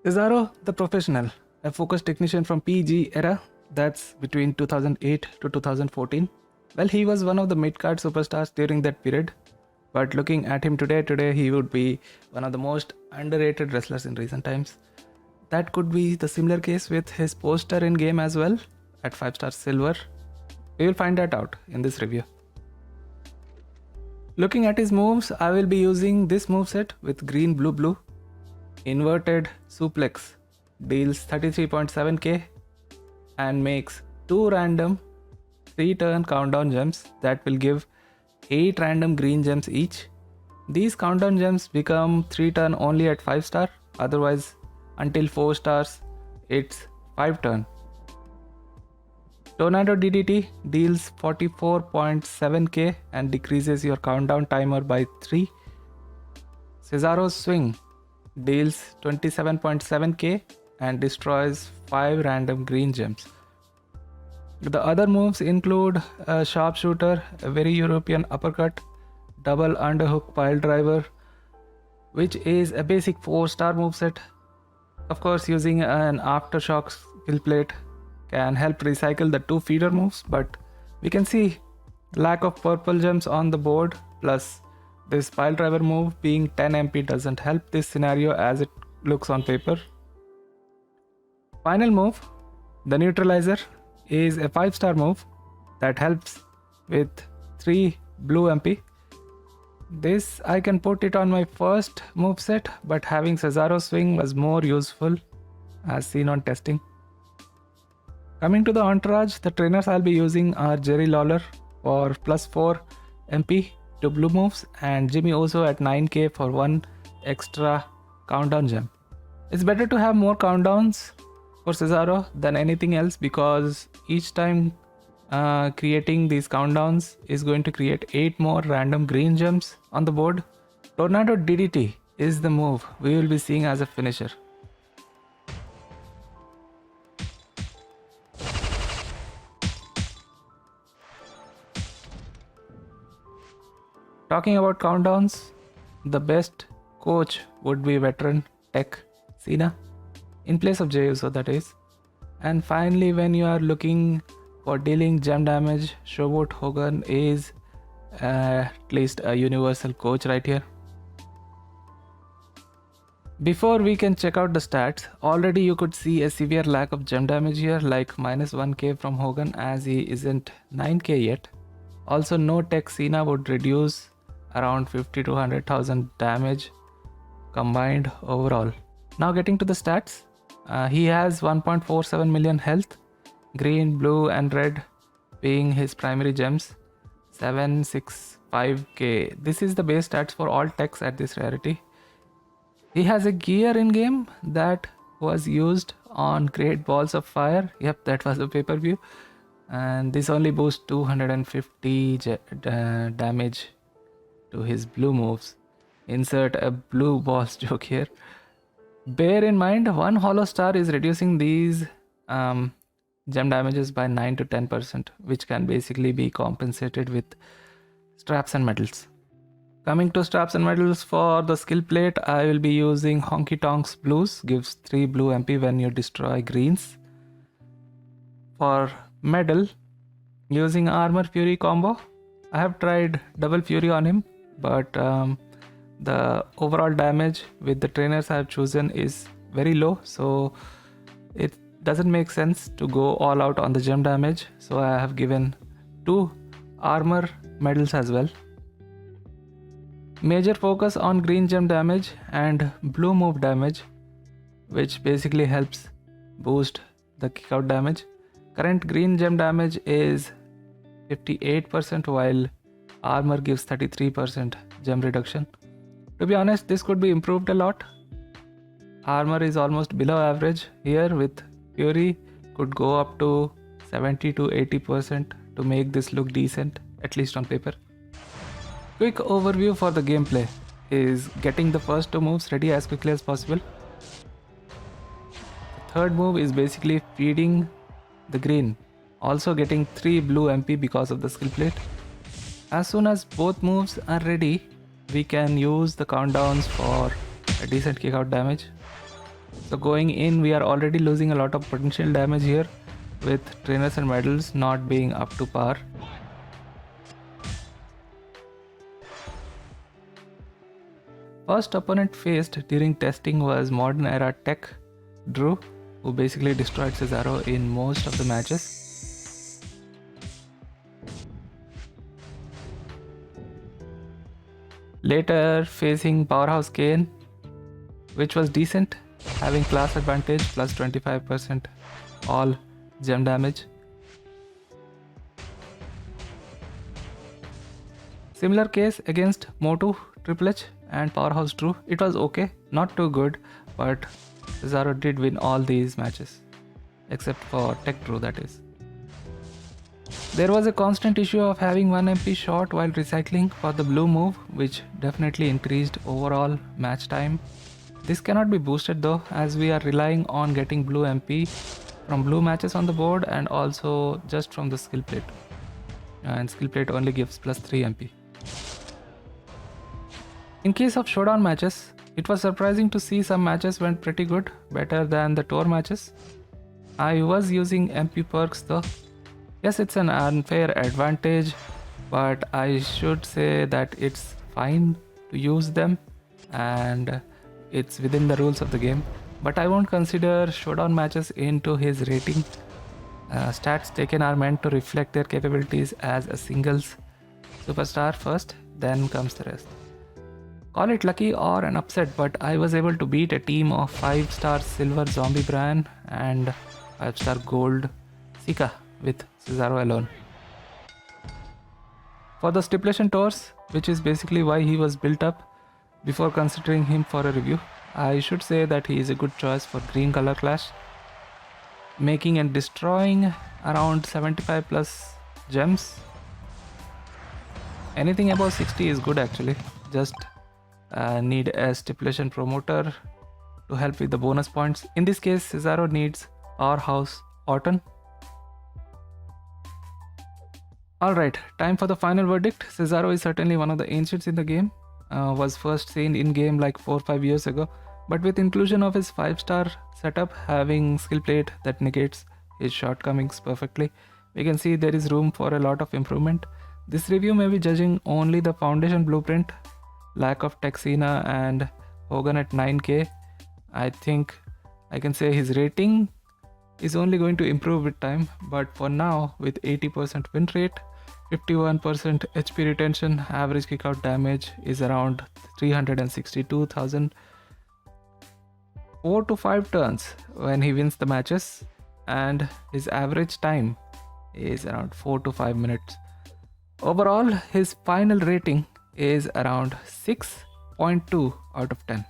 Cesaro, the professional, a focus technician from PG era, that's between 2008 to 2014. Well, he was one of the mid-card superstars during that period. But looking at him today he would be one of the most underrated wrestlers in recent times. That could be the similar case with his poster in game as well at 5-star silver. We will find that out in this review. Looking at his moves, I will be using this moveset with green blue blue. Inverted suplex deals 33.7k and makes 2 random 3-turn countdown gems that will give 8 random green gems each. These countdown gems become 3-turn only at 5-star, otherwise until 4 stars it's 5-turn. Tornado DDT deals 44.7k and decreases your countdown timer by 3. Cesaro's swing deals 27.7k and destroys 5 random green gems. The other moves include a sharpshooter, a very European uppercut, double underhook pile driver, which is a basic 4-star moveset. Of course, using an aftershock skill plate can help recycle the 2 feeder moves, but we can see lack of purple gems on the board, plus this pile driver move being 10 MP doesn't help this scenario as it looks on paper. Final move, the neutralizer, is a 5-star move that helps with 3 blue MP. This I can put it on my first moveset, but having Cesaro swing was more useful as seen on testing. Coming to the entourage, the trainers I'll be using are Jerry Lawler for plus 4 MP to blue moves and Jimmy Uso at 9k for 1 extra countdown gem. It's better to have more countdowns for Cesaro than anything else because each time creating these countdowns is going to create 8 more random green gems on the board. Tornado DDT is the move we will be seeing as a finisher. Talking about countdowns, the best coach would be veteran tech Cena, in place of Jey Uso, that is. And finally, when you are looking for dealing gem damage, Showboat Hogan is at least a universal coach right here. Before we can check out the stats, already you could see a severe lack of gem damage here, like minus 1k from Hogan as he isn't 9k yet. Also, no tech Cena would reduce around 50 to 100,000 damage combined overall. Now getting to the stats, he has 1.47 million health, green, blue and red being his primary gems, 765k. This is the base stats for all techs at this rarity. He has a gear in game that was used on Great Balls of Fire. Yep, that was a pay-per-view. And this only boosts 250 damage to his blue moves. Insert a blue balls joke here. Bear in mind, 1 hollow star is reducing these gem damages by 9 to 10%, which can basically be compensated with straps and medals. Coming to straps and medals, for the skill plate, I will be using Honky Tonks Blues, gives 3 blue MP when you destroy greens. For medal, using Armor Fury combo, I have tried double Fury on him, but the overall damage with the trainers I have chosen is very low, so it doesn't make sense to go all out on the gem damage, so I have given 2 armor medals as well. Major focus on green gem damage and blue move damage, which basically helps boost the kickout damage. Current green gem damage is 58% while armor gives 33% gem reduction. To be honest, this could be improved a lot. Armor is almost below average here, with Fury could go up to 70 to 80% to make this look decent, at least on paper. Quick overview for the gameplay is getting the first 2 moves ready as quickly as possible. The third move is basically feeding the green, also getting 3 blue MP because of the skill plate. As soon as both moves are ready, we can use the countdowns for a decent kickout damage. So going in, we are already losing a lot of potential damage here, with trainers and medals not being up to par. First opponent faced during testing was modern era tech Drew, who basically destroyed Cesaro in most of the matches. Later facing Powerhouse Kane, which was decent, having class advantage plus 25% all gem damage. Similar case against Motu, Triple H and Powerhouse Drew. It was okay, not too good, but Cesaro did win all these matches, except for Tech Drew, that is. There was a constant issue of having 1 MP short while recycling for the blue move, which definitely increased overall match time. This cannot be boosted though, as we are relying on getting blue MP from blue matches on the board and also just from the skill plate. And skill plate only gives plus 3 MP. In case of showdown matches, it was surprising to see some matches went pretty good, better than the tour matches. I was using MP perks though. Yes, it's an unfair advantage, but I should say that it's fine to use them and it's within the rules of the game. But I won't consider showdown matches into his rating. Stats taken are meant to reflect their capabilities as a singles superstar first, then comes the rest. Call it lucky or an upset, but I was able to beat a team of 5-star silver zombie Brian and 5-star gold Sika with Cesaro alone. For the stipulation tours, which is basically why he was built up before considering him for a review, I should say that he is a good choice for green color clash, making and destroying around 75 plus gems. Anything above 60 is good actually, just need a stipulation promoter to help with the bonus points. In this case, Cesaro needs Powerhouse Orton. Alright, time for the final verdict. Cesaro is certainly one of the ancients in the game. Was first seen in game like 4-5 years ago, but with inclusion of his 5-star setup having skill plate that negates his shortcomings perfectly, we can see there is room for a lot of improvement. This review may be judging only the foundation blueprint, lack of Texina and Hogan at 9k. I think I can say his rating is only going to improve with time, but for now, with 80% win rate, 51% HP retention, average kickout damage is around 362,000, 4 to 5 turns when he wins the matches, and his average time is around 4 to 5 minutes. Overall, his final rating is around 6.2 out of 10.